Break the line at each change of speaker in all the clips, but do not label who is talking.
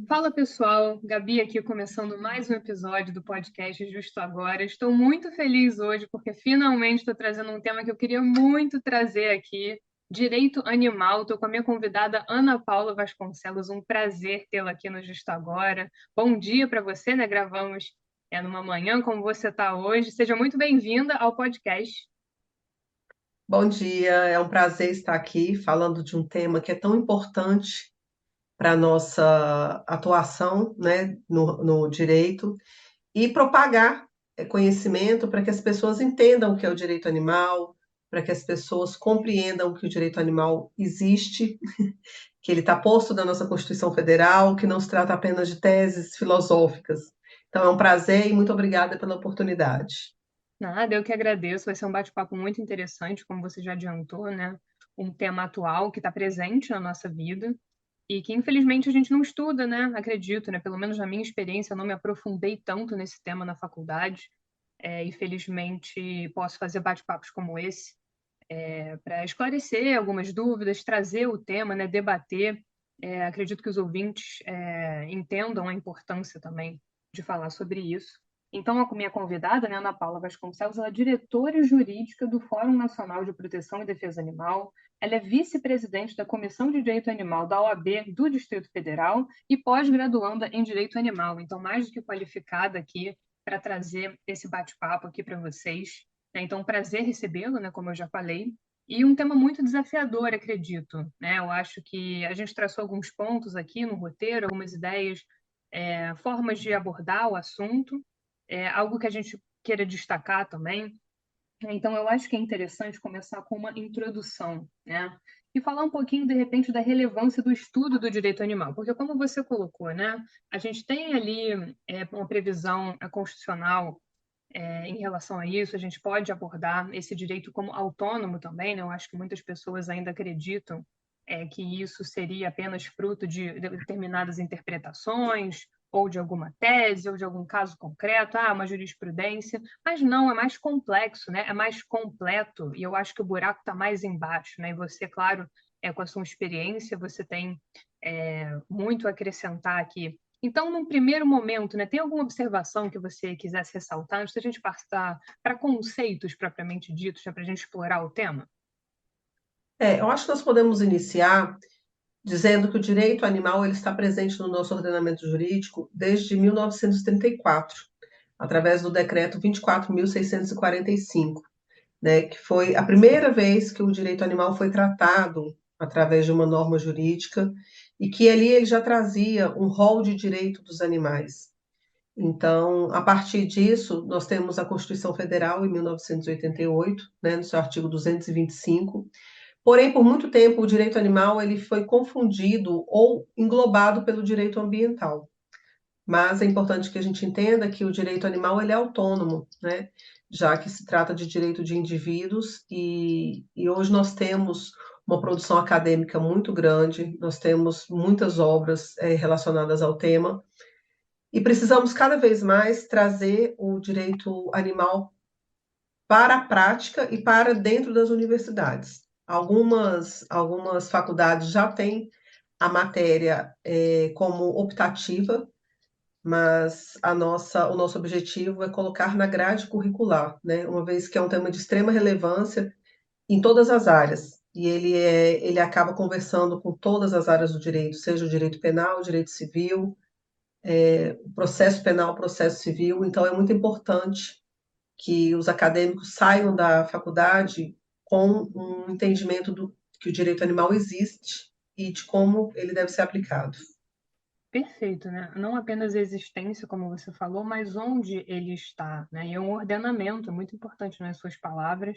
Fala pessoal, Gabi aqui começando mais um episódio do podcast Justo Agora. Estou muito feliz hoje porque finalmente estou trazendo um tema que eu queria muito trazer aqui, direito animal. Estou com a minha convidada Ana Paula Vasconcelos, um prazer tê-la aqui no Justo Agora. Bom dia para você, né? Gravamos numa manhã, como você está hoje. Seja muito bem-vinda ao podcast.
Bom dia, é um prazer estar aqui falando de um tema que é tão importante para a nossa atuação, né, no direito e propagar conhecimento para que as pessoas entendam o que é o direito animal, para que as pessoas compreendam que o direito animal existe, que ele está posto na nossa Constituição Federal, que não se trata apenas de teses filosóficas. Então é um prazer e muito obrigada pela oportunidade.
Nada, eu que agradeço. Vai ser um bate-papo muito interessante, como você já adiantou, né? Um tema atual que está presente na nossa vida e que, infelizmente, a gente não estuda, né? Acredito, né? Pelo menos na minha experiência, eu não me aprofundei tanto nesse tema na faculdade. E, felizmente, posso fazer bate-papos como esse para esclarecer algumas dúvidas, trazer o tema, né? Debater. Acredito que os ouvintes entendam a importância também de falar sobre isso. Então, a minha convidada, né, Ana Paula Vasconcelos, ela é diretora jurídica do Fórum Nacional de Proteção e Defesa Animal. Ela é vice-presidente da Comissão de Direito Animal da OAB do Distrito Federal e pós-graduanda em Direito Animal. Então, mais do que qualificada aqui para trazer esse bate-papo aqui para vocês. Então, prazer recebê-lo, né, como eu já falei. E um tema muito desafiador, acredito. Né? Eu acho que a gente traçou alguns pontos aqui no roteiro, algumas ideias, formas de abordar o assunto, algo que a gente queira destacar também. Então, eu acho que é interessante começar com uma introdução, né? E falar um pouquinho, de repente, da relevância do estudo do direito animal. Porque, como você colocou, né? A gente tem ali uma previsão constitucional em relação a isso, a gente pode abordar esse direito como autônomo também, né? Eu acho que muitas pessoas ainda acreditam que isso seria apenas fruto de determinadas interpretações, ou de alguma tese, ou de algum caso concreto, uma jurisprudência, mas não, é mais complexo, né? É mais completo, e eu acho que o buraco está mais embaixo, né? E você, claro, com a sua experiência, você tem muito a acrescentar aqui. Então, num primeiro momento, né, tem alguma observação que você quisesse ressaltar antes da gente passar para conceitos propriamente ditos, né, para a gente explorar o tema?
Eu acho que nós podemos iniciar dizendo que o direito animal ele está presente no nosso ordenamento jurídico desde 1934, através do decreto 24.645, né, que foi a primeira vez que o direito animal foi tratado através de uma norma jurídica e que ali ele já trazia um rol de direito dos animais. Então, a partir disso, nós temos a Constituição Federal em 1988, né, no seu artigo 225. Porém, por muito tempo, o direito animal ele foi confundido ou englobado pelo direito ambiental. Mas é importante que a gente entenda que o direito animal ele é autônomo, né? Já que se trata de direito de indivíduos e hoje nós temos uma produção acadêmica muito grande, nós temos muitas obras relacionadas ao tema e precisamos cada vez mais trazer o direito animal para a prática e para dentro das universidades. Algumas faculdades já têm a matéria como optativa, mas o nosso objetivo é colocar na grade curricular, né? Uma vez que é um tema de extrema relevância em todas as áreas. E ele acaba conversando com todas as áreas do direito, seja o direito penal, o direito civil, o processo penal, o processo civil. Então, é muito importante que os acadêmicos saiam da faculdade com um entendimento do que o direito animal existe e de como ele deve ser aplicado.
Perfeito, né? Não apenas a existência, como você falou, mas onde ele está, né? E é um ordenamento, é muito importante nas suas palavras,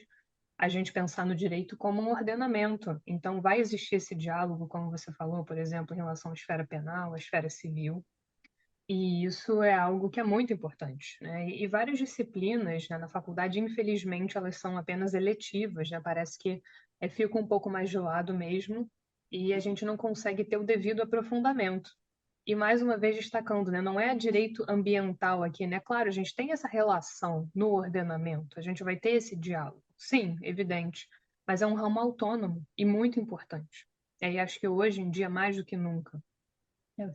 a gente pensar no direito como um ordenamento. Então, vai existir esse diálogo, como você falou, por exemplo, em relação à esfera penal, à esfera civil. E isso é algo que é muito importante, né? E várias disciplinas, né, na faculdade, infelizmente, elas são apenas eletivas, né? Parece que fica um pouco mais de lado mesmo, e a gente não consegue ter o devido aprofundamento. E mais uma vez destacando, né, não é direito ambiental aqui, né? Claro, a gente tem essa relação no ordenamento, a gente vai ter esse diálogo. Sim, evidente, mas é um ramo autônomo e muito importante. E aí acho que hoje em dia mais do que nunca.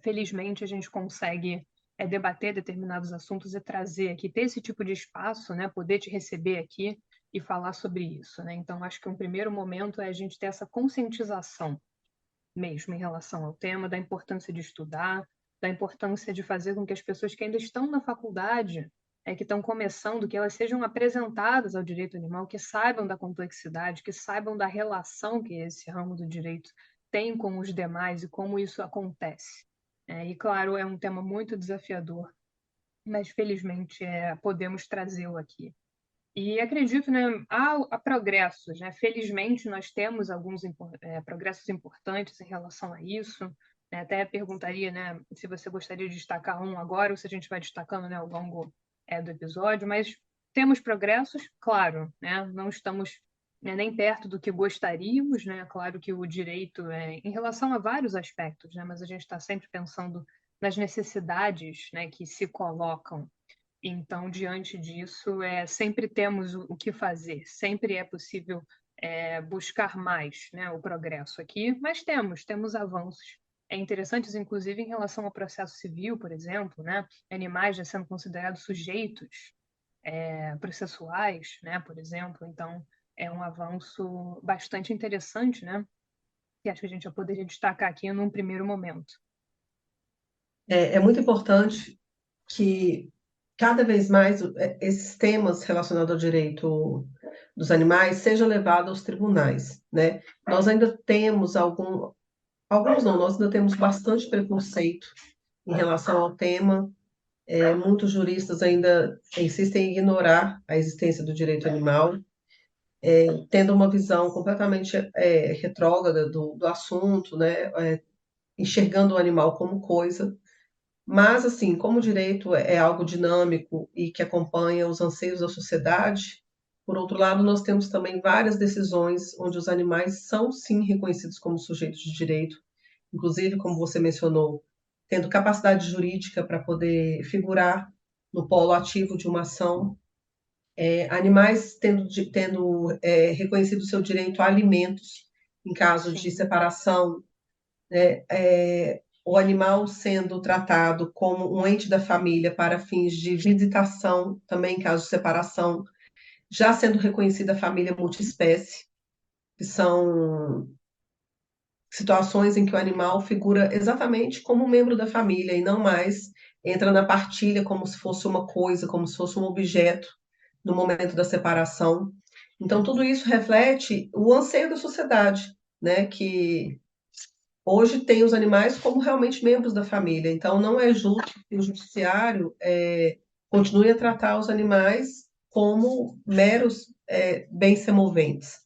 Felizmente, a gente consegue debater determinados assuntos e trazer aqui, ter esse tipo de espaço, né? Poder te receber aqui e falar sobre isso, né? Então, acho que um primeiro momento é a gente ter essa conscientização mesmo em relação ao tema, da importância de estudar, da importância de fazer com que as pessoas que ainda estão na faculdade, que estão começando, que elas sejam apresentadas ao direito animal, que saibam da complexidade, que saibam da relação que esse ramo do direito tem com os demais e como isso acontece. E, claro, é um tema muito desafiador, mas felizmente podemos trazê-lo aqui. E acredito, né, há progressos, né? Felizmente, nós temos alguns progressos importantes em relação a isso. Né? Até perguntaria, né, se você gostaria de destacar um agora ou se a gente vai destacando, né, ao longo do episódio. Mas temos progressos, claro, né? Não estamos nem perto do que gostaríamos, né? Claro que o direito em relação a vários aspectos, né? Mas a gente está sempre pensando nas necessidades, né, que se colocam. Então, diante disso, sempre temos o que fazer, sempre é possível buscar mais, né, o progresso aqui, mas temos avanços. Interessantes, inclusive, em relação ao processo civil, por exemplo, né, animais já sendo considerados sujeitos processuais, né, por exemplo. Então, é um avanço bastante interessante, né, que acho que a gente já poderia destacar aqui num primeiro momento.
É muito importante que cada vez mais esses temas relacionados ao direito dos animais sejam levados aos tribunais, né? Nós ainda temos alguns não, nós ainda temos bastante preconceito em relação ao tema. Muitos juristas ainda insistem em ignorar a existência do direito animal, tendo uma visão completamente retrógrada do assunto, né? Enxergando o animal como coisa. Mas, assim, como o direito é algo dinâmico e que acompanha os anseios da sociedade, por outro lado, nós temos também várias decisões onde os animais são, sim, reconhecidos como sujeitos de direito, inclusive, como você mencionou, tendo capacidade jurídica para poder figurar no polo ativo de uma ação, animais tendo reconhecido o seu direito a alimentos em caso de
Sim.
separação, né, o animal sendo tratado como um ente da família para fins de visitação, também em caso de separação, já sendo reconhecida a família multiespécie, que são situações em que o animal figura exatamente como um membro da família e não mais entra na partilha como se fosse uma coisa, como se fosse um objeto no momento da separação. Então, tudo isso reflete o anseio da sociedade, né, que hoje tem os animais como realmente membros da família. Então, não é justo que o judiciário continue a tratar os animais como meros bens semoventes.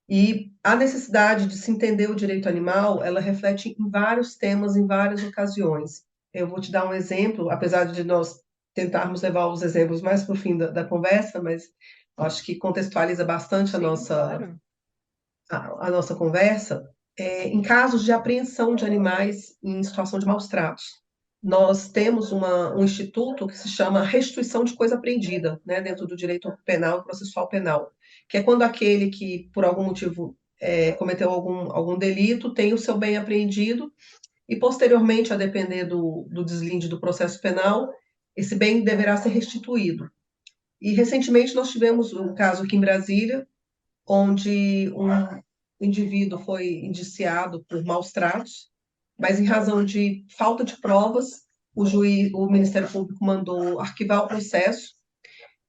E a necessidade de se entender o direito animal, ela reflete em vários temas, em várias ocasiões. Eu vou te dar um exemplo, apesar de nós tentarmos levar os exemplos mais para o fim da conversa, mas acho que contextualiza bastante
Sim, claro.
a nossa conversa. Em casos de apreensão de animais em situação de maus tratos. Nós temos um instituto que se chama restituição de coisa apreendida, né, dentro do direito penal e processual penal, que é quando aquele que, por algum motivo, cometeu algum delito, tem o seu bem apreendido e, posteriormente, a depender do deslinde do processo penal, esse bem deverá ser restituído. E, recentemente, nós tivemos um caso aqui em Brasília, onde um indivíduo foi indiciado por maus tratos, mas em razão de falta de provas, o Ministério Público mandou arquivar o processo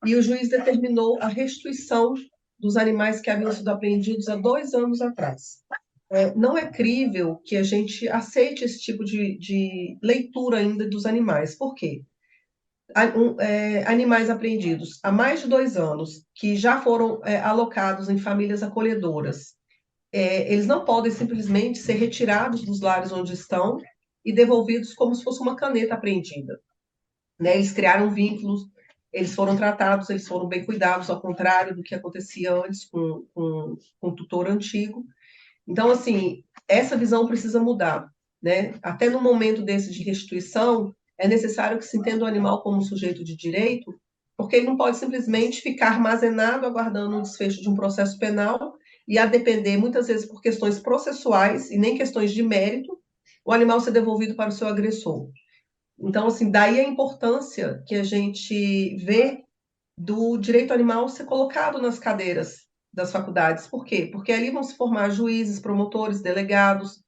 e o juiz determinou a restituição dos animais que haviam sido apreendidos há 2 anos atrás. Não é crível que a gente aceite esse tipo de leitura ainda dos animais. Por quê? Animais apreendidos há mais de 2 anos, que já foram alocados em famílias acolhedoras, eles não podem simplesmente ser retirados dos lares onde estão e devolvidos como se fosse uma caneta apreendida. Né? Eles criaram vínculos, eles foram tratados, eles foram bem cuidados, ao contrário do que acontecia antes com o tutor antigo. Então, assim, essa visão precisa mudar. Né? Até no momento desse de restituição, é necessário que se entenda o animal como um sujeito de direito, porque ele não pode simplesmente ficar armazenado aguardando o desfecho de um processo penal e a depender, muitas vezes, por questões processuais e nem questões de mérito, o animal ser devolvido para o seu agressor. Então, assim, daí a importância que a gente vê do direito animal ser colocado nas cadeiras das faculdades. Por quê? Porque ali vão se formar juízes, promotores, delegados,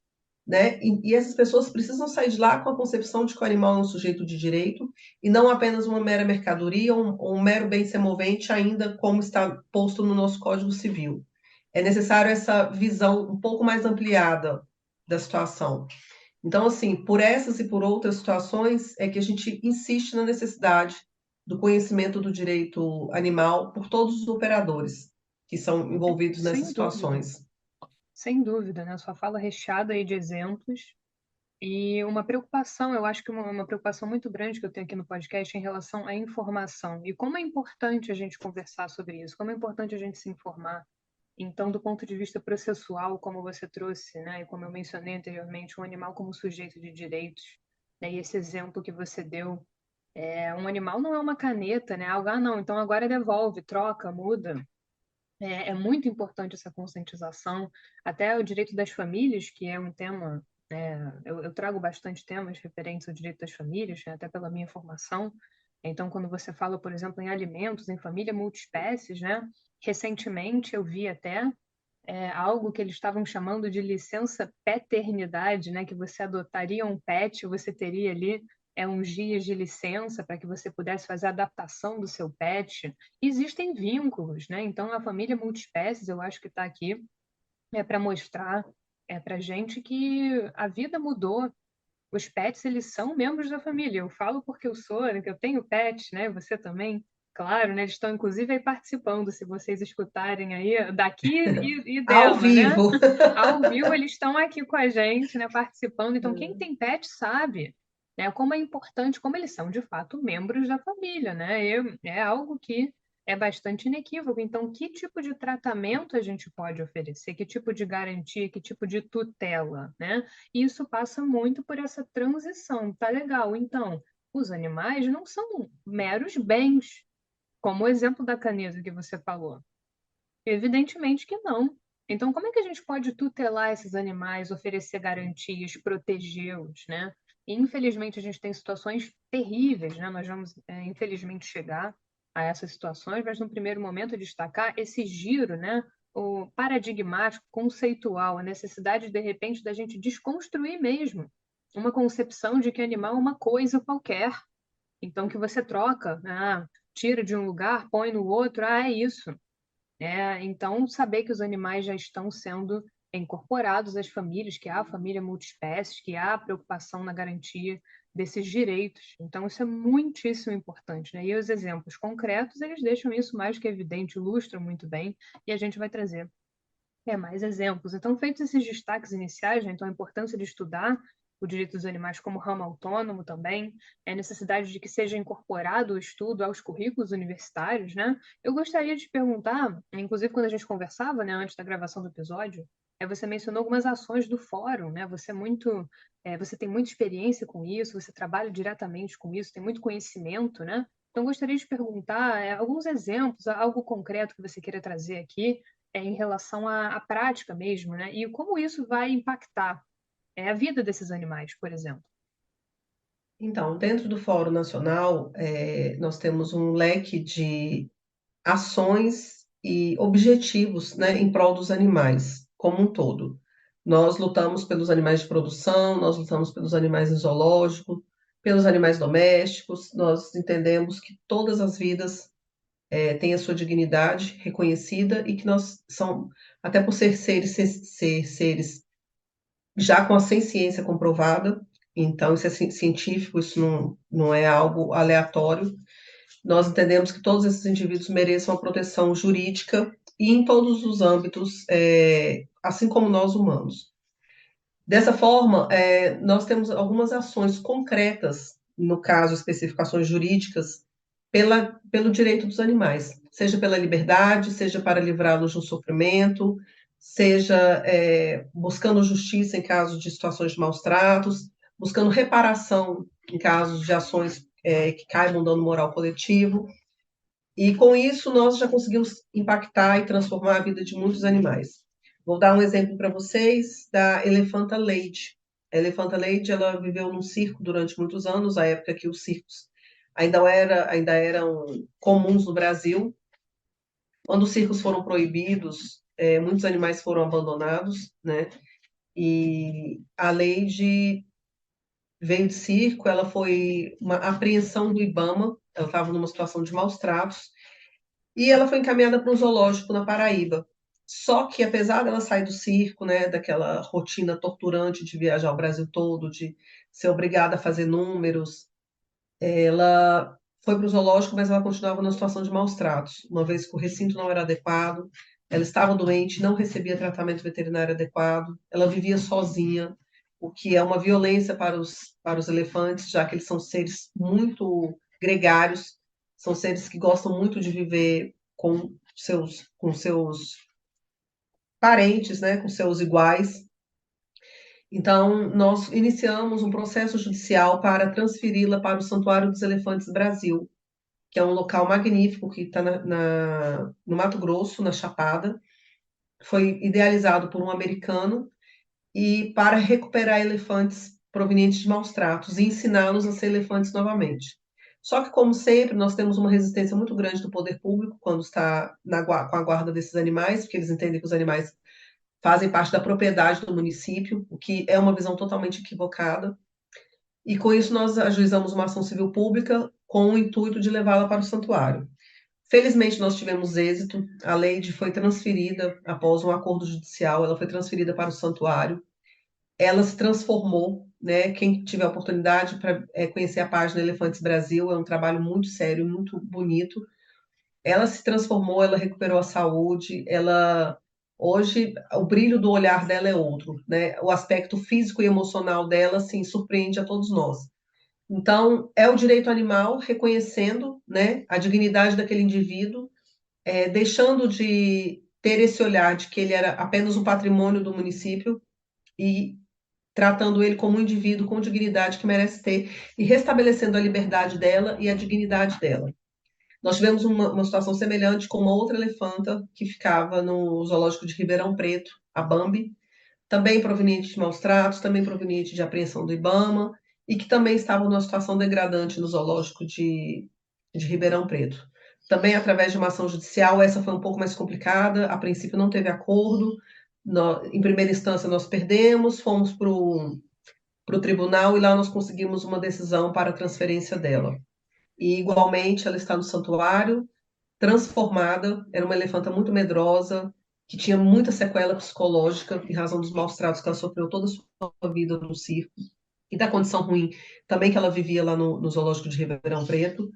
né? E essas pessoas precisam sair de lá com a concepção de que o animal é um sujeito de direito e não apenas uma mera mercadoria ou um mero bem semovente, ainda como está posto no nosso Código Civil. É necessário essa visão um pouco mais ampliada da situação. Então, assim, por essas e por outras situações, é que a gente insiste na necessidade do conhecimento do direito animal por todos os operadores que são envolvidos nessas
Sem dúvida,
situações.
sem dúvida, né? Sua fala recheada aí de exemplos. E uma preocupação, eu acho que uma preocupação muito grande que eu tenho aqui no podcast é em relação à informação. E como é importante a gente conversar sobre isso, como é importante a gente se informar. Então, do ponto de vista processual, como você trouxe, né, e como eu mencionei anteriormente, um animal como sujeito de direitos, né, e esse exemplo que você deu, um animal não é uma caneta, né? Algo, não, então agora devolve, troca, muda. É muito importante essa conscientização, até o direito das famílias, que é um tema, eu trago bastante temas referentes ao direito das famílias, né, até pela minha formação. Então, quando você fala, por exemplo, em alimentos, em família multiespécies, né, recentemente eu vi até algo que eles estavam chamando de licença paternidade, né, que você adotaria um pet, você teria ali uns dias de licença para que você pudesse fazer a adaptação do seu pet. Existem vínculos, né? Então a família multiespécies, eu acho que está aqui para mostrar para gente que a vida mudou. Os pets, eles são membros da família. Eu falo porque eu sou, né, que eu tenho pet, né? Você também, claro, né? Eles estão inclusive aí participando, se vocês escutarem aí daqui e
Ao
dela, né?
vivo.
Ao vivo eles estão aqui com a gente, né? Participando. Então quem tem pet sabe, né? Como é importante, como eles são de fato membros da família, né? É algo que é bastante inequívoco. Então, que tipo de tratamento a gente pode oferecer? Que tipo de garantia? Que tipo de tutela, né? E isso passa muito por essa transição. Tá legal. Então, os animais não são meros bens, como o exemplo da caneta que você falou. Evidentemente que não. Então, como é que a gente pode tutelar esses animais, oferecer garantias, protegê-los, né? E, infelizmente, a gente tem situações terríveis, né? Nós vamos, infelizmente, chegar a essas situações, mas, no primeiro momento, destacar esse giro, né? O paradigmático, conceitual, a necessidade, de repente, da gente desconstruir mesmo uma concepção de que animal é uma coisa qualquer. Então, que você troca, tira de um lugar, põe no outro, é isso. Então, saber que os animais já estão sendo incorporados às famílias, que há a família multiespécies, que há a preocupação na garantia desses direitos. Então, isso é muitíssimo importante, né? E os exemplos concretos, eles deixam isso mais que evidente, ilustram muito bem, e a gente vai trazer mais exemplos. Então, feitos esses destaques iniciais, né, então a importância de estudar o direito dos animais como ramo autônomo também, a necessidade de que seja incorporado o estudo aos currículos universitários, né? Eu gostaria de perguntar, inclusive quando a gente conversava, né, antes da gravação do episódio, você mencionou algumas ações do fórum, né? Você tem muita experiência com isso, você trabalha diretamente com isso, tem muito conhecimento, né? Então, gostaria de perguntar alguns exemplos, algo concreto que você queira trazer aqui, em relação à prática mesmo, né? E como isso vai impactar a vida desses animais, por exemplo.
Então, dentro do Fórum Nacional, nós temos um leque de ações e objetivos, né, em prol dos animais, como um todo. Nós lutamos pelos animais de produção, nós lutamos pelos animais em zoológico, pelos animais domésticos, nós entendemos que todas as vidas têm a sua dignidade reconhecida e que nós são, até por ser seres já com a ciência comprovada, então isso é científico, isso não é algo aleatório. Nós entendemos que todos esses indivíduos mereçam a proteção jurídica e em todos os âmbitos, assim como nós humanos. Dessa forma, nós temos algumas ações concretas, no caso, especificações jurídicas, pelo direito dos animais, seja pela liberdade, seja para livrá-los de um sofrimento, seja buscando justiça em caso de situações de maus tratos, buscando reparação em casos de ações que caibam no dano moral coletivo. E com isso nós já conseguimos impactar e transformar a vida de muitos animais. Vou dar um exemplo para vocês da elefanta Lady. A Elefanta Lady, ela viveu num circo durante muitos anos, a época que os circos ainda eram comuns no Brasil. Quando os circos foram proibidos, muitos animais foram abandonados, né? E a Lady veio de circo, ela foi uma apreensão do IBAMA, ela estava numa situação de maus tratos, e ela foi encaminhada para um zoológico na Paraíba. Só que, apesar dela sair do circo, né, daquela rotina torturante de viajar o Brasil todo, de ser obrigada a fazer números, ela foi para o zoológico, mas ela continuava numa situação de maus tratos, uma vez que o recinto não era adequado, ela estava doente, não recebia tratamento veterinário adequado, ela vivia sozinha, o que é uma violência para os elefantes, já que eles são seres muito gregários, são seres que gostam muito de viver com seus parentes, né, com seus iguais. Então, nós iniciamos um processo judicial para transferi-la para o Santuário dos Elefantes Brasil, que é um local magnífico que está no Mato Grosso, na Chapada. Foi idealizado por um americano e para recuperar elefantes provenientes de maus tratos e ensiná-los a ser elefantes novamente. Só que, como sempre, nós temos uma resistência muito grande do poder público quando está com a guarda desses animais, porque eles entendem que os animais fazem parte da propriedade do município, o que é uma visão totalmente equivocada. E com isso nós ajuizamos uma ação civil pública com o intuito de levá-la para o santuário. Felizmente nós tivemos êxito, a Lady foi transferida após um acordo judicial, ela foi transferida para o santuário, ela se transformou, né? Quem tiver a oportunidade para conhecer a página Elefantes Brasil, é um trabalho muito sério, muito bonito. Ela se transformou, ela recuperou a saúde, ela hoje o brilho do olhar dela é outro, né? O aspecto físico e emocional dela, assim, surpreende a todos nós. Então, é o direito animal reconhecendo, né, a dignidade daquele indivíduo, deixando de ter esse olhar de que ele era apenas um patrimônio do município e tratando ele como um indivíduo com dignidade que merece ter e restabelecendo a liberdade dela e a dignidade dela. Nós tivemos uma situação semelhante com uma outra elefanta que ficava no zoológico de Ribeirão Preto, a Bambi, também proveniente de maus tratos, também proveniente de apreensão do IBAMA, e que também estava numa situação degradante no zoológico de Ribeirão Preto. Também através de uma ação judicial, essa foi um pouco mais complicada, a princípio não teve acordo, em primeira instância nós perdemos, fomos para o tribunal e lá nós conseguimos uma decisão para a transferência dela. E igualmente ela está no santuário, transformada, era uma elefanta muito medrosa, que tinha muita sequela psicológica em razão dos maus tratos que ela sofreu toda a sua vida no circo, e da condição ruim também que ela vivia lá no zoológico de Ribeirão Preto.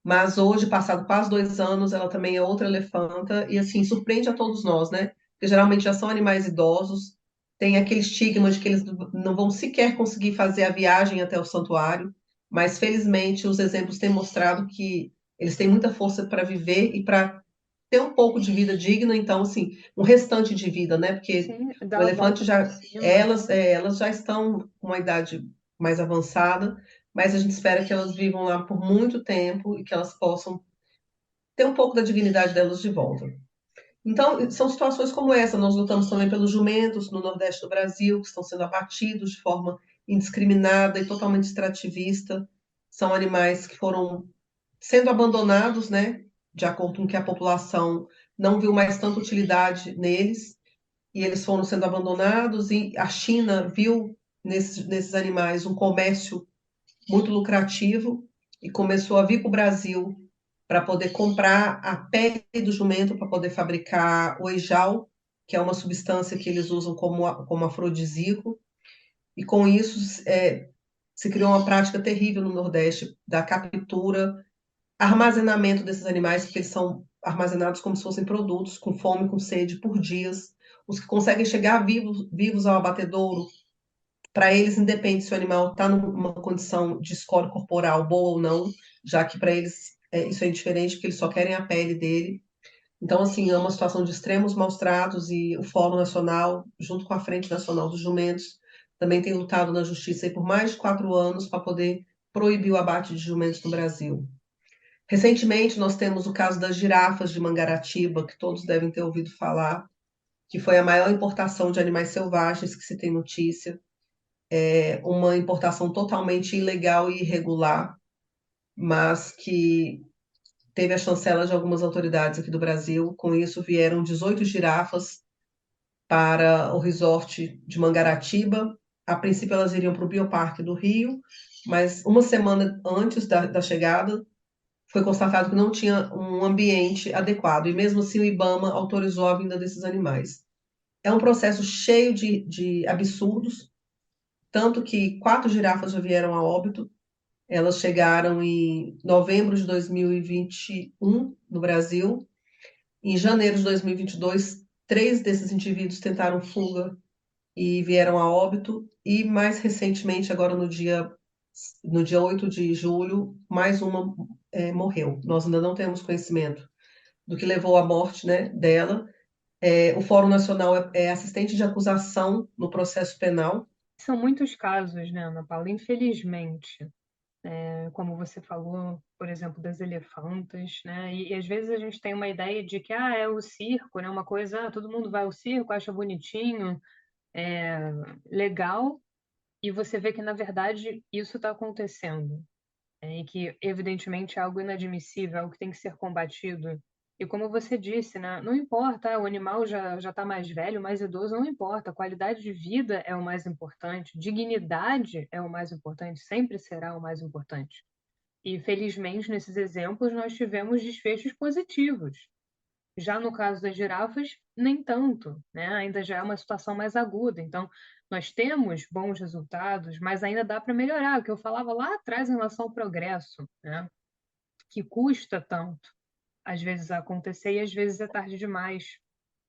Mas hoje, passado quase 2 anos, ela também é outra elefanta, e assim, surpreende a todos nós, né? Porque geralmente já são animais idosos, tem aquele estigma de que eles não vão sequer conseguir fazer a viagem até o santuário, mas felizmente os exemplos têm mostrado que eles têm muita força para viver e para ter um pouco de vida digna, então, assim, um restante de vida, né? Porque
Sim,
o
dá a
elefante
volta por
já,
cima, né?
elas já estão com uma idade mais avançada, mas a gente espera que elas vivam lá por muito tempo e que elas possam ter um pouco da dignidade delas de volta. Então, são situações como essa. Nós lutamos também pelos jumentos no Nordeste do Brasil, que estão sendo abatidos de forma indiscriminada e totalmente extrativista. São animais que foram sendo abandonados, né, de acordo com que a população não viu mais tanta utilidade neles, e eles foram sendo abandonados, e a China viu nesses animais um comércio muito lucrativo e começou a vir para o Brasil para poder comprar a pele do jumento para poder fabricar o ejal, que é uma substância que eles usam como afrodisíaco, e com isso se criou uma prática terrível no Nordeste da captura, armazenamento desses animais, porque eles são armazenados como se fossem produtos, com fome, com sede, por dias. Os que conseguem chegar vivos ao abatedouro, para eles independe se o animal está numa condição de score corporal boa ou não, já que para eles isso é indiferente, porque eles só querem a pele dele. Então, assim, é uma situação de extremos maus tratos e o Fórum Nacional, junto com a Frente Nacional dos Jumentos, também tem lutado na justiça aí por mais de 4 anos para poder proibir o abate de jumentos no Brasil. Recentemente, nós temos o caso das girafas de Mangaratiba, que todos devem ter ouvido falar, que foi a maior importação de animais selvagens que se tem notícia. uma importação totalmente ilegal e irregular, mas que teve a chancela de algumas autoridades aqui do Brasil. Com isso, vieram 18 girafas para o resort de Mangaratiba. A princípio, elas iriam para o Bioparque do Rio, mas uma semana antes da chegada, foi constatado que não tinha um ambiente adequado, e mesmo assim o IBAMA autorizou a vinda desses animais. É um processo cheio de absurdos, tanto que 4 girafas já vieram a óbito. Elas chegaram em novembro de 2021 no Brasil. Em janeiro de 2022, 3 desses indivíduos tentaram fuga e vieram a óbito. E mais recentemente, agora no dia 8 de julho, mais uma morreu. Nós ainda não temos conhecimento do que levou à morte, né, dela. O Fórum Nacional é assistente de acusação no processo penal.
São muitos casos, né, Ana Paula? Infelizmente, como você falou, por exemplo, das elefantas, né? E às vezes a gente tem uma ideia de que é o circo, né? Uma coisa, todo mundo vai ao circo, acha bonitinho, legal, e você vê que na verdade isso está acontecendo, e que evidentemente é algo inadmissível, algo que tem que ser combatido. E como você disse, né? Não importa, o animal já está mais velho, mais idoso, não importa. Qualidade de vida é o mais importante, dignidade é o mais importante, sempre será o mais importante. E, felizmente, nesses exemplos, nós tivemos desfechos positivos. Já no caso das girafas, nem tanto, né? Ainda já é uma situação mais aguda. Então, nós temos bons resultados, mas ainda dá para melhorar. O que eu falava lá atrás em relação ao progresso, né? Que custa tanto, às vezes, a acontecer e às vezes é tarde demais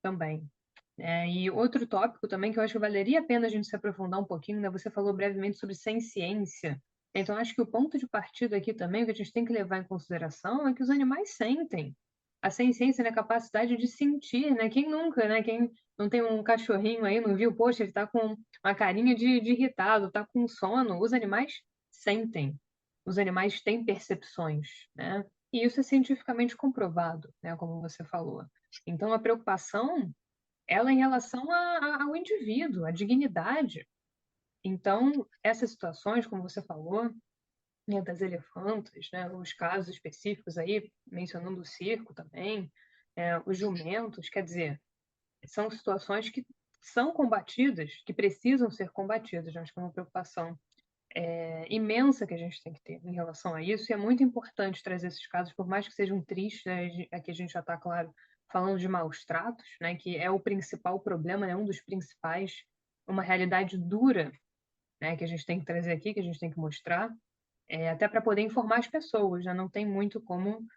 também. E outro tópico também que eu acho que valeria a pena a gente se aprofundar um pouquinho, né? Você falou brevemente sobre ciência. Então, acho que o ponto de partida aqui também, que a gente tem que levar em consideração, é que os animais sentem. A ciência, né, a capacidade de sentir, né? Quem nunca, né? Quem não tem um cachorrinho aí, não viu? Poxa, ele tá com uma carinha de irritado, tá com sono. Os animais sentem. Os animais têm percepções, né? E isso é cientificamente comprovado, né? Como você falou. Então, a preocupação ela em relação ao indivíduo, à dignidade. Então, essas situações, como você falou, né, das elefantas, né, os casos específicos aí, mencionando o circo também, os jumentos, quer dizer, são situações que são combatidas, que precisam ser combatidas. Né? Acho que é uma preocupação imensa que a gente tem que ter em relação a isso, e é muito importante trazer esses casos, por mais que sejam tristes, né? Aqui a gente já está, claro, falando de maus tratos, né? Que é o principal problema, né? Um dos principais, uma realidade dura, né? Que a gente tem que trazer aqui, que a gente tem que mostrar, até para poder informar as pessoas, né? Não tem muito como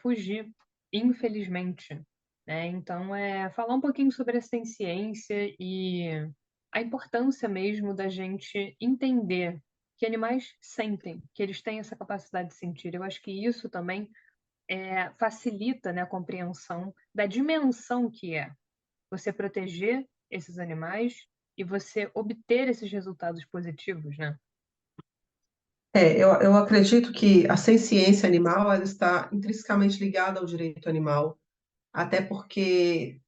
fugir, infelizmente, né? Então, falar um pouquinho sobre essa ciência e a importância mesmo da gente entender que animais sentem, que eles têm essa capacidade de sentir. Eu acho que isso também facilita, né, a compreensão da dimensão que é você proteger esses animais e você obter esses resultados positivos, né?
Eu acredito que a ciência animal ela está intrinsecamente ligada ao direito animal, até porque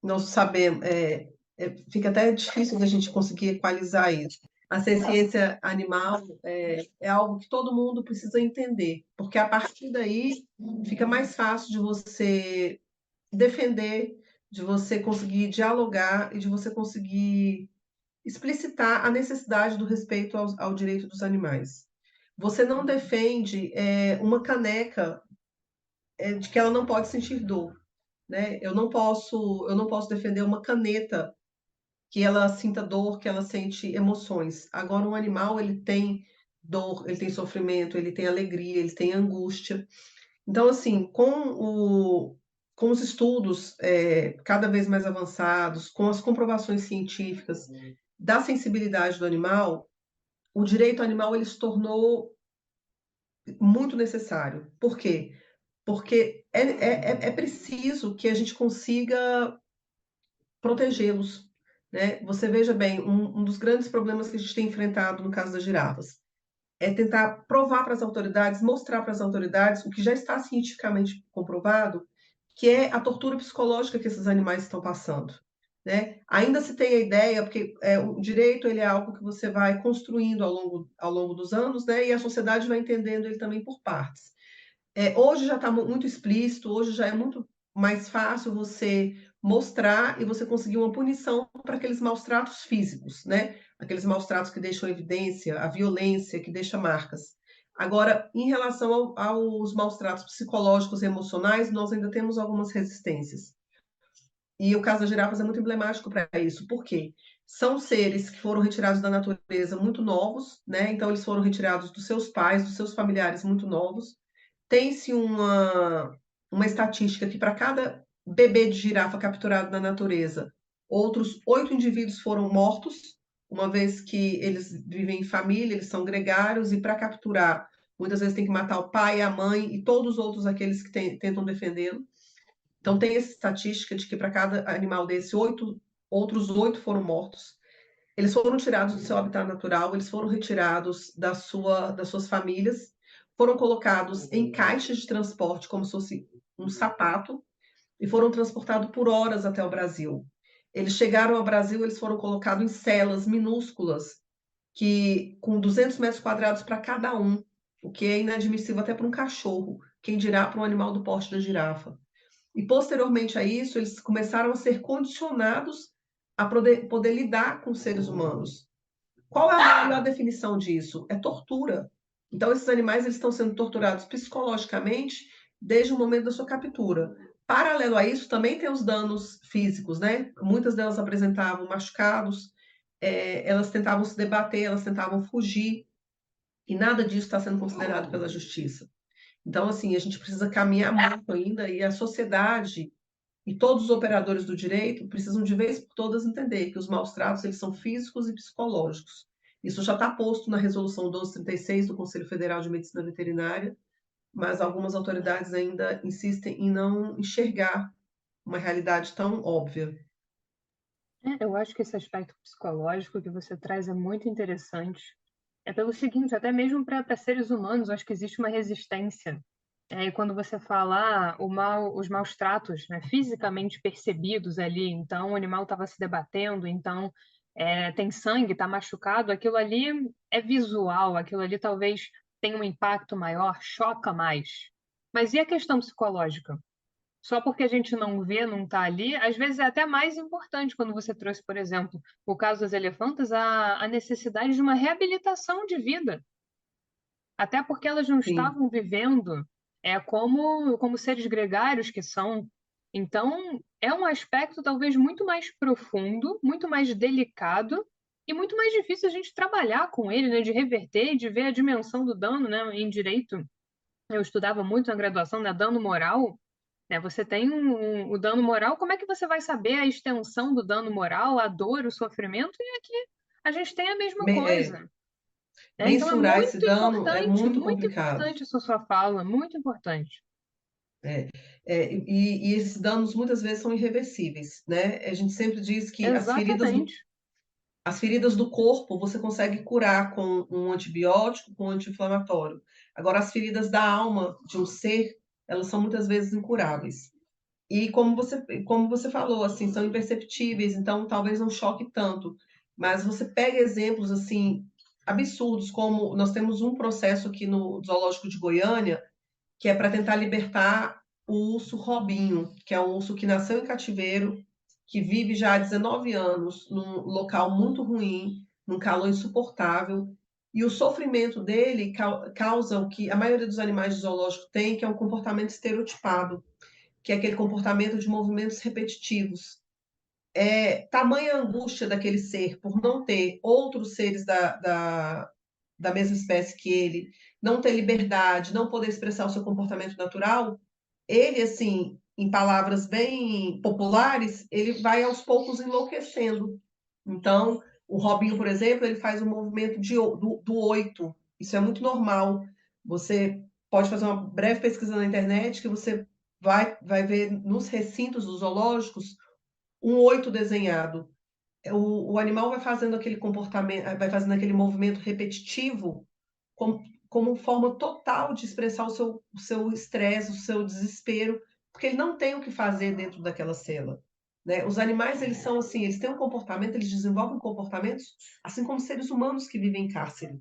nós sabemos, fica até difícil da gente conseguir equalizar isso. A ciência animal é algo que todo mundo precisa entender, porque a partir daí fica mais fácil de você defender, de você conseguir dialogar e de você conseguir explicitar a necessidade do respeito ao direito dos animais. Você não defende uma caneca de que ela não pode sentir dor, né? Eu não posso defender uma caneta que ela sinta dor, que ela sente emoções. Agora, um animal, ele tem dor, ele tem sofrimento, ele tem alegria, ele tem angústia. Então, assim, com os estudos cada vez mais avançados, com as comprovações científicas da sensibilidade do animal, o direito animal ele se tornou muito necessário. Por quê? Porque é preciso que a gente consiga protegê-los. Né? Você veja bem, um dos grandes problemas que a gente tem enfrentado no caso das girafas é tentar provar para as autoridades, mostrar para as autoridades o que já está cientificamente comprovado, que é a tortura psicológica que esses animais estão passando. né? Ainda se tem a ideia, porque o direito ele é algo que você vai construindo ao longo dos anos, né? E a sociedade vai entendendo ele também por partes. Hoje já está muito explícito, hoje já é muito mais fácil você mostrar e você conseguir uma punição para aqueles maus tratos físicos, né? Aqueles maus tratos que deixam evidência, a violência que deixa marcas. Agora, em relação aos maus tratos psicológicos e emocionais, nós ainda temos algumas resistências. E o caso das girafas é muito emblemático para isso. Por quê? São seres que foram retirados da natureza muito novos, né? Então, eles foram retirados dos seus pais, dos seus familiares muito novos. Tem-se uma estatística que para cada bebê de girafa capturado na natureza, outros 8 indivíduos foram mortos, uma vez que eles vivem em família, eles são gregários, e para capturar, muitas vezes tem que matar o pai, a mãe e todos os outros aqueles que tentam defendê-lo. Então tem essa estatística de que para cada animal desse, outros 8 foram mortos. Eles foram tirados do seu habitat natural, eles foram retirados das suas famílias, foram colocados em caixas de transporte, como se fosse um sapato, e foram transportados por horas até o Brasil. Eles chegaram ao Brasil, eles foram colocados em celas minúsculas, com 200 metros quadrados para cada um, o que é inadmissível até para um cachorro, quem dirá para um animal do porte da girafa. E posteriormente a isso, eles começaram a ser condicionados a poder lidar com seres humanos. Qual é a melhor definição disso? É tortura. Então, esses animais eles estão sendo torturados psicologicamente desde o momento da sua captura. Paralelo a isso, também tem os danos físicos, né? Muitas delas apresentavam machucados, elas tentavam se debater, elas tentavam fugir, e nada disso está sendo considerado pela justiça. Então, assim, a gente precisa caminhar muito ainda, e a sociedade e todos os operadores do direito precisam de vez por todas entender que os maus tratos eles são físicos e psicológicos. Isso já está posto na Resolução 1236 do Conselho Federal de Medicina Veterinária, mas algumas autoridades ainda insistem em não enxergar uma realidade tão óbvia.
Eu acho que esse aspecto psicológico que você traz é muito interessante. É pelo seguinte, até mesmo para seres humanos, eu acho que existe uma resistência. E quando você fala os maus tratos, né, fisicamente percebidos ali, então o animal estava se debatendo, então tem sangue, está machucado, aquilo ali é visual, aquilo ali talvez tenha um impacto maior, choca mais. Mas e a questão psicológica? Só porque a gente não vê, não está ali, às vezes é até mais importante quando você trouxe, por exemplo, o caso das elefantas, a necessidade de uma reabilitação de vida. Até porque elas não
Sim,
estavam vivendo como seres gregários que são. Então, é um aspecto talvez muito mais profundo, muito mais delicado e muito mais difícil a gente trabalhar com ele, né, de reverter e de ver a dimensão do dano, né, em direito. Eu estudava muito na graduação, né, dano moral, né? Você tem o dano moral, como é que você vai saber a extensão do dano moral, a dor, o sofrimento? E aqui a gente tem a mesma
é,
coisa. Então
mensurar esse dano é muito
muito
complicado.
importante essa sua fala, muito importante.
É, e esses danos muitas vezes são irreversíveis, né? A gente sempre diz que
Exatamente.
as feridas do corpo você consegue curar com um antibiótico, com um anti-inflamatório. Agora, as feridas da alma de um ser, elas são muitas vezes incuráveis. E como você falou, assim, são imperceptíveis, então talvez não choque tanto. Mas você pega exemplos assim absurdos, como nós temos um processo aqui no Zoológico de Goiânia, que é para tentar libertar o urso Robinho, que é um urso que nasceu em cativeiro, que vive já há 19 anos num local muito ruim, num calor insuportável. E o sofrimento dele causa o que a maioria dos animais de zoológico tem, que é um comportamento estereotipado, que é aquele comportamento de movimentos repetitivos. Tamanha angústia daquele ser por não ter outros seres da mesma espécie que ele, não ter liberdade, não poder expressar o seu comportamento natural, ele, assim, em palavras bem populares, ele vai aos poucos enlouquecendo. Então, o Robinho, por exemplo, ele faz um movimento do 8. Isso é muito normal. Você pode fazer uma breve pesquisa na internet que você vai ver nos recintos dos zoológicos um 8 desenhado. O animal vai fazendo aquele comportamento, vai fazendo aquele movimento repetitivo como, como forma total de expressar o seu estresse, o seu desespero, porque ele não tem o que fazer dentro daquela cela. né? Os animais, eles são assim, eles têm um comportamento, eles desenvolvem comportamentos assim como seres humanos que vivem em cárcere.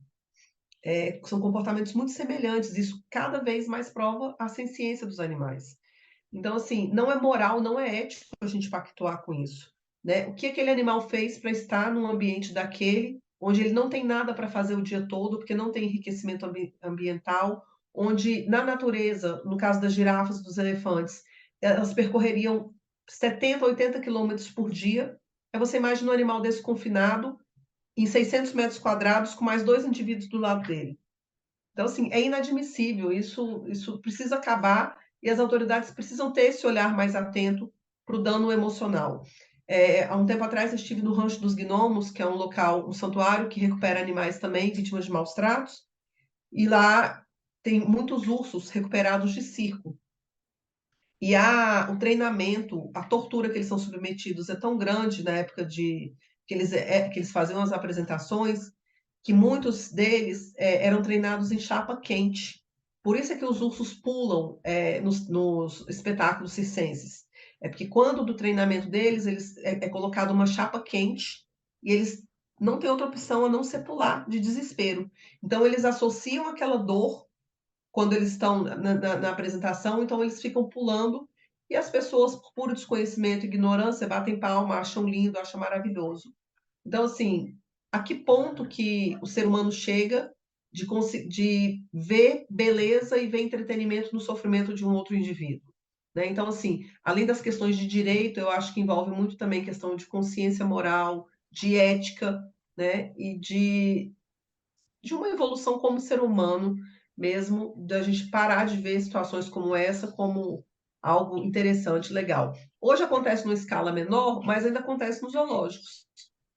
São comportamentos muito semelhantes, isso cada vez mais prova a ciência dos animais. Então, assim, não é moral, não é ético a gente pactuar com isso, né? O que aquele animal fez para estar num ambiente daquele, onde ele não tem nada para fazer o dia todo, porque não tem enriquecimento ambiental, onde na natureza, no caso das girafas, dos elefantes, elas percorreriam 70, 80 quilômetros por dia. Aí você imagina um animal desse confinado em 600 metros quadrados com mais dois indivíduos do lado dele. Então, assim, é inadmissível, isso precisa acabar e as autoridades precisam ter esse olhar mais atento para o dano emocional. Há um tempo atrás eu estive no Rancho dos Gnomos, que é um local, um santuário que recupera animais também, vítimas de maus tratos, e lá tem muitos ursos recuperados de circo. E o treinamento, a tortura que eles são submetidos é tão grande na época que eles faziam as apresentações, que muitos deles eram treinados em chapa quente. Por isso é que os ursos pulam nos espetáculos circenses. É porque quando do treinamento deles, é colocado uma chapa quente e eles não têm outra opção a não ser pular de desespero. Então eles associam aquela dor quando eles estão na apresentação, então eles ficam pulando e as pessoas, por puro desconhecimento e ignorância, batem palma, acham lindo, acham maravilhoso. Então, assim, a que ponto que o ser humano chega de ver beleza e ver entretenimento no sofrimento de um outro indivíduo? Né? Então, assim, além das questões de direito, eu acho que envolve muito também questão de consciência moral, de ética, né? E de uma evolução como ser humano mesmo, da gente parar de ver situações como essa como algo interessante, legal. Hoje acontece numa escala menor, mas ainda acontece nos zoológicos,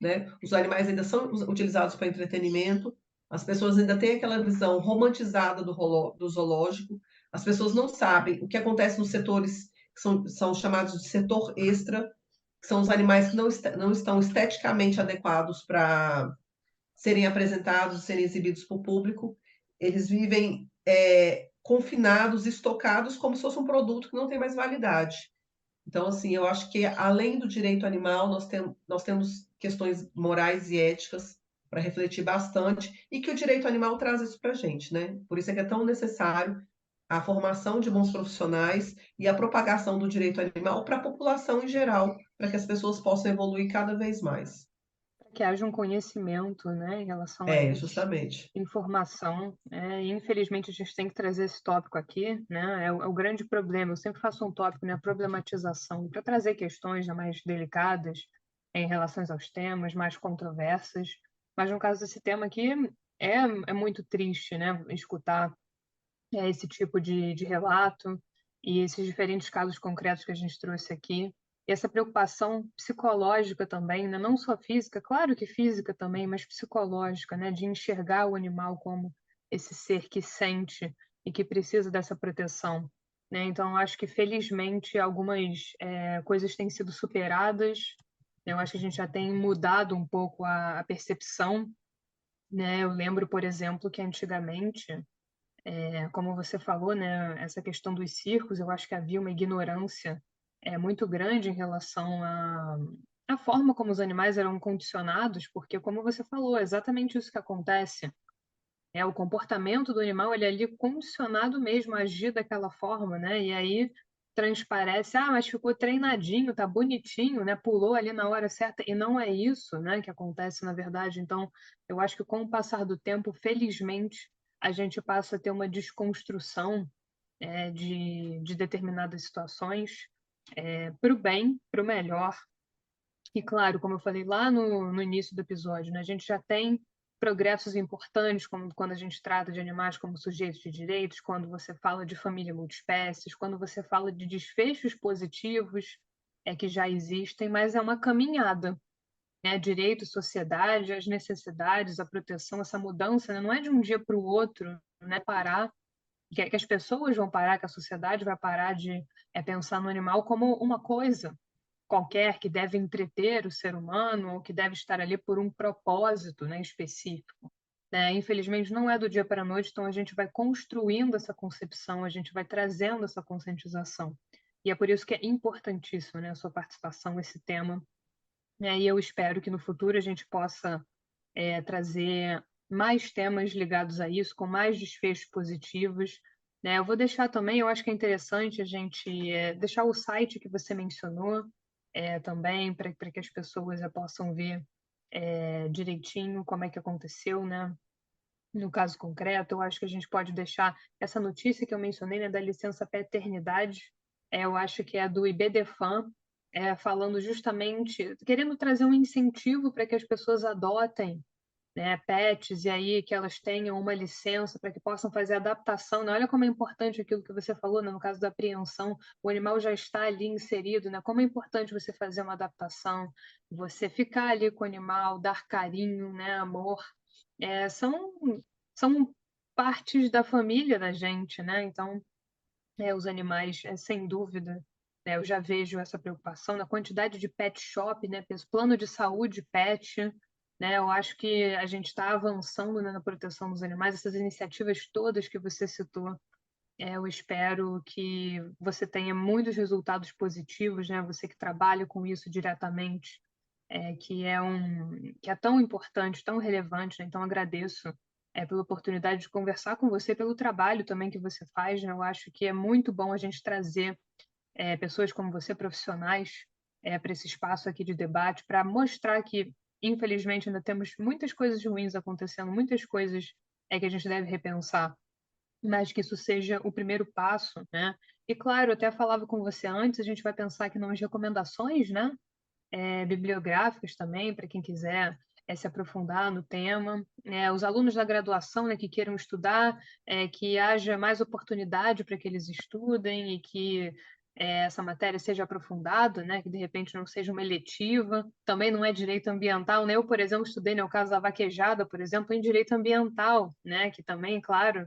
né? Os animais ainda são utilizados para entretenimento, as pessoas ainda têm aquela visão romantizada do zoológico, as pessoas não sabem o que acontece nos setores que são chamados de setor extra, que são os animais que não estão esteticamente adequados para serem apresentados, serem exibidos para o público. Eles vivem confinados, estocados, como se fosse um produto que não tem mais validade. Então, assim, eu acho que além do direito animal, nós temos questões morais e éticas para refletir bastante, e que o direito animal traz isso para a gente, né? Por isso é que é tão necessário a formação de bons profissionais e a propagação do direito animal para a população em geral, para que as pessoas possam evoluir cada vez mais.
Que haja um conhecimento, né, em relação a isso,
Justamente.
informação, né? E infelizmente a gente tem que trazer esse tópico aqui, né? É o grande problema. Eu sempre faço um tópico, né, problematização, para trazer questões, né, mais delicadas em relação aos temas, mais controversas. Mas no caso desse tema aqui, é muito triste, né, escutar esse tipo de relato e esses diferentes casos concretos que a gente trouxe aqui. E essa preocupação psicológica também, né? Não só física, claro que física também, mas psicológica, né? De enxergar o animal como esse ser que sente e que precisa dessa proteção. Né? Então, acho que felizmente algumas coisas têm sido superadas. Eu acho que a gente já tem mudado um pouco a percepção. Né? Eu lembro, por exemplo, que antigamente como você falou, né, essa questão dos circos, eu acho que havia uma ignorância muito grande em relação à forma como os animais eram condicionados, porque, como você falou, é exatamente isso que acontece. O comportamento do animal, ele é ali condicionado mesmo a agir daquela forma, né? E aí transparece, mas ficou treinadinho, tá bonitinho, né? Pulou ali na hora certa, e não é isso, né, que acontece na verdade. Então, eu acho que com o passar do tempo, felizmente, a gente passa a ter uma desconstrução de determinadas situações para o bem, para o melhor, e claro, como eu falei lá no início do episódio, né, a gente já tem progressos importantes, como quando a gente trata de animais como sujeitos de direitos, quando você fala de família multiespécies, quando você fala de desfechos positivos que já existem, mas é uma caminhada. Né? Direito, sociedade, as necessidades, a proteção, essa mudança, né? Não é de um dia para o outro, né? Parar, que as pessoas vão parar, que a sociedade vai parar de pensar no animal como uma coisa qualquer que deve entreter o ser humano ou que deve estar ali por um propósito, né, específico. Né? Infelizmente, não é do dia para a noite, então a gente vai construindo essa concepção, a gente vai trazendo essa conscientização. E é por isso que é importantíssimo, né, a sua participação, esse tema, né, e eu espero que no futuro a gente possa trazer mais temas ligados a isso, com mais desfechos positivos, né? Eu vou deixar também, eu acho que é interessante a gente deixar o site que você mencionou também, para que as pessoas possam ver direitinho como é que aconteceu, né? No caso concreto, eu acho que a gente pode deixar essa notícia que eu mencionei, né, da licença paternidade, eu acho que é do IBDFAN, falando justamente, querendo trazer um incentivo para que as pessoas adotem, né, pets, e aí que elas tenham uma licença para que possam fazer adaptação, né? Olha como é importante aquilo que você falou, né, no caso da apreensão, o animal já está ali inserido, né? Como é importante você fazer uma adaptação, você ficar ali com o animal, dar carinho, né, amor, são partes da família da gente, né? Então, os animais, sem dúvida, né, eu já vejo essa preocupação na quantidade de pet shop, né, plano de saúde pet, né, eu acho que a gente está avançando, né, na proteção dos animais, essas iniciativas todas que você citou, eu espero que você tenha muitos resultados positivos, né, você que trabalha com isso diretamente, que é tão importante, tão relevante, né, então agradeço pela oportunidade de conversar com você, pelo trabalho também que você faz, né, eu acho que é muito bom a gente trazer pessoas como você, profissionais, para esse espaço aqui de debate, para mostrar que, infelizmente, ainda temos muitas coisas ruins acontecendo, muitas coisas que a gente deve repensar, mas que isso seja o primeiro passo, né? E claro, eu até falava com você antes, a gente vai pensar aqui nas recomendações, né? Bibliográficas também, para quem quiser se aprofundar no tema. Os alunos da graduação, né, que queiram estudar, que haja mais oportunidade para que eles estudem e que essa matéria seja aprofundada, né, que de repente não seja uma eletiva. Também não é direito ambiental, né? Eu, por exemplo, estudei no caso da vaquejada, por exemplo, em direito ambiental, né, que também, claro,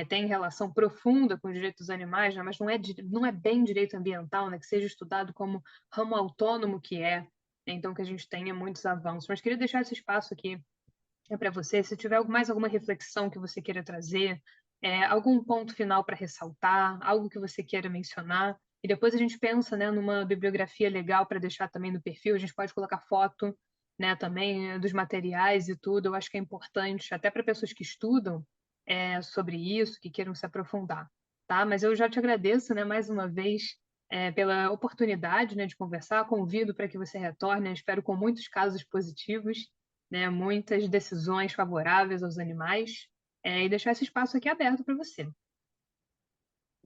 tem relação profunda com os direitos dos animais, né, mas não é bem direito ambiental, né, que seja estudado como ramo autônomo que é, então que a gente tenha muitos avanços. Mas queria deixar esse espaço aqui para você, se tiver mais alguma reflexão que você queira trazer, algum ponto final para ressaltar, algo que você queira mencionar, e depois a gente pensa, né, numa bibliografia legal para deixar também no perfil, a gente pode colocar foto, né, também dos materiais e tudo, eu acho que é importante, até para pessoas que estudam sobre isso, que queiram se aprofundar, tá? Mas eu já te agradeço, né, mais uma vez, pela oportunidade, né, de conversar, convido para que você retorne, espero com muitos casos positivos, né, muitas decisões favoráveis aos animais, e deixar esse espaço aqui aberto para você.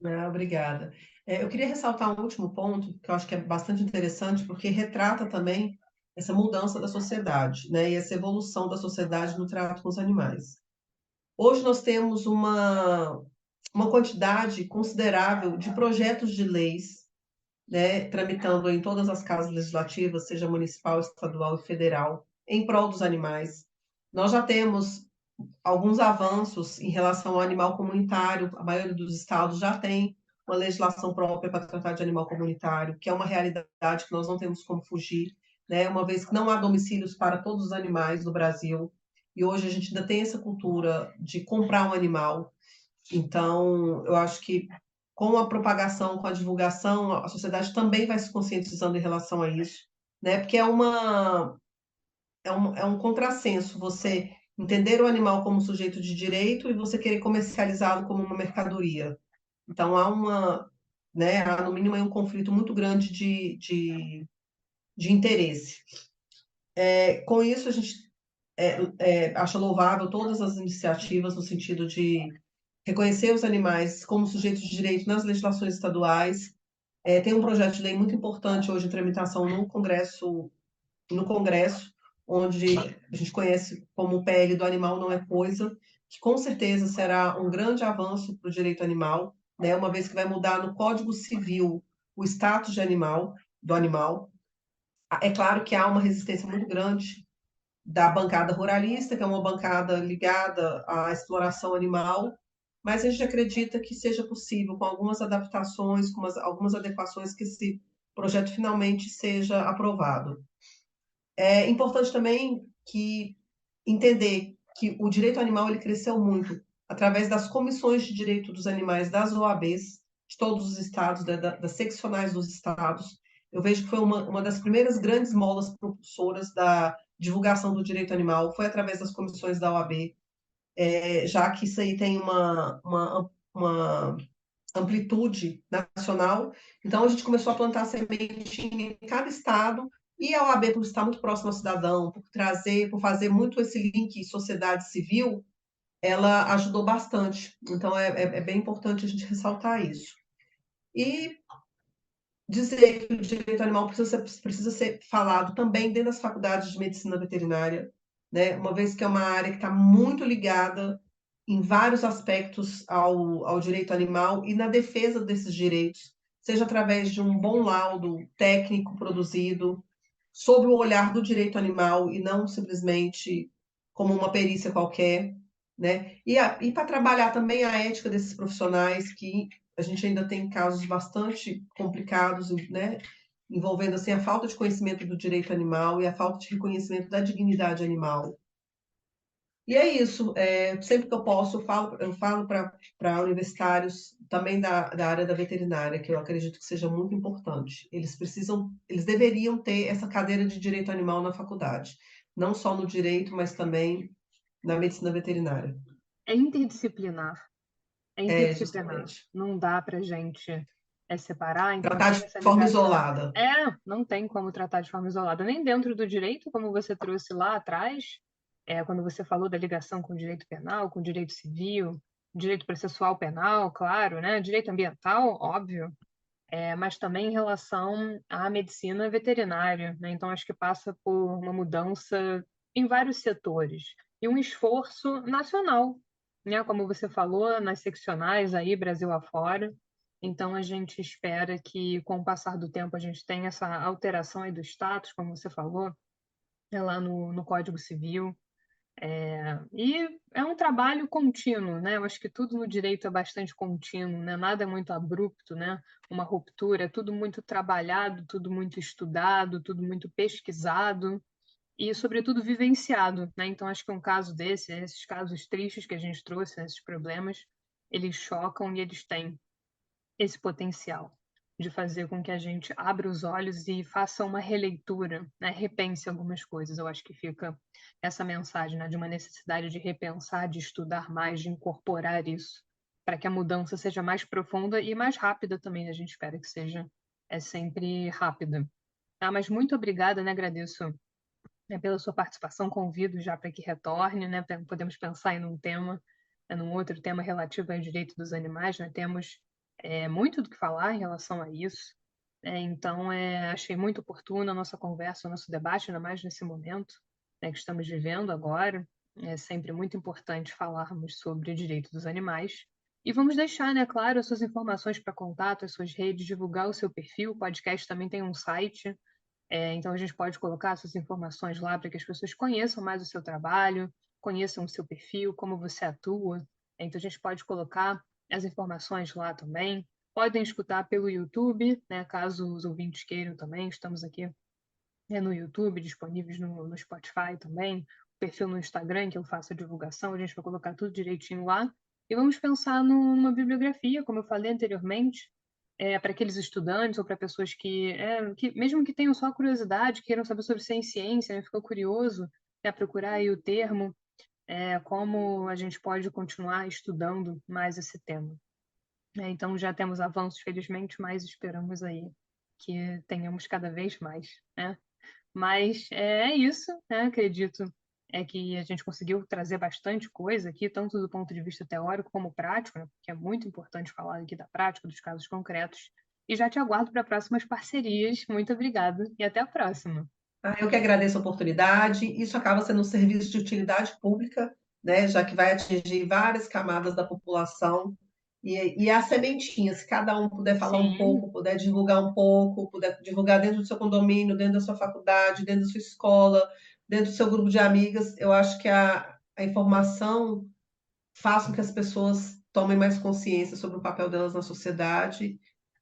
Ah, obrigada. Eu queria ressaltar um último ponto, que eu acho que é bastante interessante, porque retrata também essa mudança da sociedade, né, e essa evolução da sociedade no trato com os animais. Hoje nós temos uma quantidade considerável de projetos de leis, né, tramitando em todas as casas legislativas, seja municipal, estadual e federal, em prol dos animais. Nós já temos alguns avanços em relação ao animal comunitário. A maioria dos estados já tem uma legislação própria para tratar de animal comunitário, que é uma realidade que nós não temos como fugir, né? Uma vez que não há domicílios para todos os animais no Brasil, e hoje a gente ainda tem essa cultura de comprar um animal. Então, eu acho que com a propagação, com a divulgação, a sociedade também vai se conscientizando em relação a isso, né? Porque é um contrassenso você entender o animal como sujeito de direito e você querer comercializá-lo como uma mercadoria. Então há no mínimo aí um conflito muito grande de interesse. Com isso, a gente acha louvável todas as iniciativas no sentido de reconhecer os animais como sujeitos de direito nas legislações estaduais. Tem um projeto de lei muito importante hoje em tramitação no Congresso, onde a gente conhece como o PL do animal não é coisa, que com certeza será um grande avanço para o direito animal, né, uma vez que vai mudar no Código Civil o status do animal. É claro que há uma resistência muito grande da bancada ruralista, que é uma bancada ligada à exploração animal, mas a gente acredita que seja possível, com algumas adaptações, com algumas adequações, que esse projeto finalmente seja aprovado. É importante também entender que o direito animal ele cresceu muito através das comissões de direito dos animais das OABs, de todos os estados, das seccionais dos estados. Eu vejo que foi uma das primeiras grandes molas propulsoras da divulgação do direito animal, foi através das comissões da OAB, já que isso aí tem uma amplitude nacional. Então, a gente começou a plantar semente em cada estado, e a OAB, por estar muito próximo ao cidadão, por fazer muito esse link sociedade civil, ela ajudou bastante. Então, é bem importante a gente ressaltar isso. E dizer que o direito animal precisa ser falado também dentro das faculdades de medicina veterinária, né? Uma vez que é uma área que está muito ligada em vários aspectos ao direito animal e na defesa desses direitos, seja através de um bom laudo técnico produzido, sob o olhar do direito animal e não simplesmente como uma perícia qualquer, né? E para trabalhar também a ética desses profissionais, que a gente ainda tem casos bastante complicados, né? Envolvendo assim a falta de conhecimento do direito animal e a falta de reconhecimento da dignidade animal. E é isso. Sempre que eu posso, eu falo para universitários também da área da veterinária, que eu acredito que seja muito importante. Eles deveriam ter essa cadeira de direito animal na faculdade, não só no direito, mas também na medicina veterinária.
É interdisciplinar. É interdisciplinar.
Justamente.
Não dá para gente separar, então
Tratar
tem
de
essa
forma
ligação.
isolada.
Não tem como tratar de forma isolada, nem dentro do direito, como você trouxe lá atrás, quando você falou da ligação com o direito penal, com o direito civil, direito processual penal, claro, né? Direito ambiental, óbvio, mas também em relação à medicina veterinária, né? Então acho que passa por uma mudança em vários setores e um esforço nacional, né? Como você falou, nas seccionais aí, Brasil afora. Então a gente espera que, com o passar do tempo, a gente tenha essa alteração aí do status, como você falou, lá no Código Civil. E é um trabalho contínuo, né? Eu acho que tudo no direito é bastante contínuo, né? Nada é muito abrupto, né? Uma ruptura, é tudo muito trabalhado, tudo muito estudado, tudo muito pesquisado e, sobretudo, vivenciado, né? Então, acho que um caso desse, esses casos tristes que a gente trouxe, né, esses problemas, eles chocam e eles têm esse potencial de fazer com que a gente abra os olhos e faça uma releitura, né? Repense algumas coisas. Eu acho que fica essa mensagem, né? De uma necessidade de repensar, de estudar mais, de incorporar isso, para que a mudança seja mais profunda e mais rápida também. A gente espera que seja sempre rápida. Mas muito obrigada, né? Agradeço, né, pela sua participação, convido já para que retorne, né? Podemos pensar em um tema, num outro tema relativo ao direito dos animais, né? Temos muito do que falar em relação a isso. Então, achei muito oportuna a nossa conversa, o nosso debate, ainda mais nesse momento, né, que estamos vivendo agora. É sempre muito importante falarmos sobre o direito dos animais. E vamos deixar, né, claro, as suas informações para contato, as suas redes, divulgar o seu perfil. O podcast também tem um site, então a gente pode colocar suas informações lá para que as pessoas conheçam mais o seu trabalho, conheçam o seu perfil, como você atua. Então a gente pode colocar as informações lá também. Podem escutar pelo YouTube, né, caso os ouvintes queiram também. Estamos aqui, no YouTube, disponíveis no Spotify também. O perfil no Instagram, que eu faço a divulgação, a gente vai colocar tudo direitinho lá. E vamos pensar numa bibliografia, como eu falei anteriormente, para aqueles estudantes ou para pessoas que, mesmo que tenham só curiosidade, queiram saber sobre ciência, né, ficou curioso, procurar aí o termo, como a gente pode continuar estudando mais esse tema. Então já temos avanços, felizmente, mas esperamos aí que tenhamos cada vez mais, né? Mas é isso, né? Acredito que a gente conseguiu trazer bastante coisa aqui, tanto do ponto de vista teórico como prático, né? Porque é muito importante falar aqui da prática, dos casos concretos. E já te aguardo para próximas parcerias. Muito obrigada e até a próxima.
Eu que agradeço a oportunidade. Isso acaba sendo um serviço de utilidade pública, né, já que vai atingir várias camadas da população. E a sementinha, se cada um puder falar um
Sim,
pouco, puder divulgar um pouco, puder divulgar dentro do seu condomínio, dentro da sua faculdade, dentro da sua escola, dentro do seu grupo de amigas, eu acho que a informação faz com que as pessoas tomem mais consciência sobre o papel delas na sociedade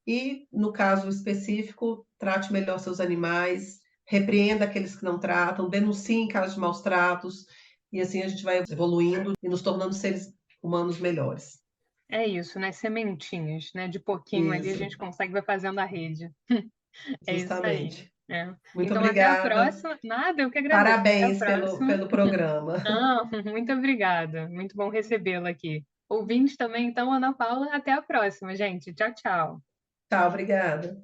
e, no caso específico, trate melhor seus animais, repreenda aqueles que não tratam, denuncie em casos de maus tratos, e assim a gente vai evoluindo e nos tornando seres humanos melhores.
É isso, né? Sementinhas, né? De pouquinho ali a
Isso,
gente consegue vai fazendo a rede. É isso aí.
justamente.
É.
Muito
Então, até a
obrigada.
próxima. Nada, eu que agradeço. Até a
Parabéns
próxima.
pelo programa.
Ah, muito obrigada. Muito bom recebê-la aqui. Ouvintes também, então, Ana Paula, até a próxima, gente. Tchau, tchau.
Tchau, obrigada.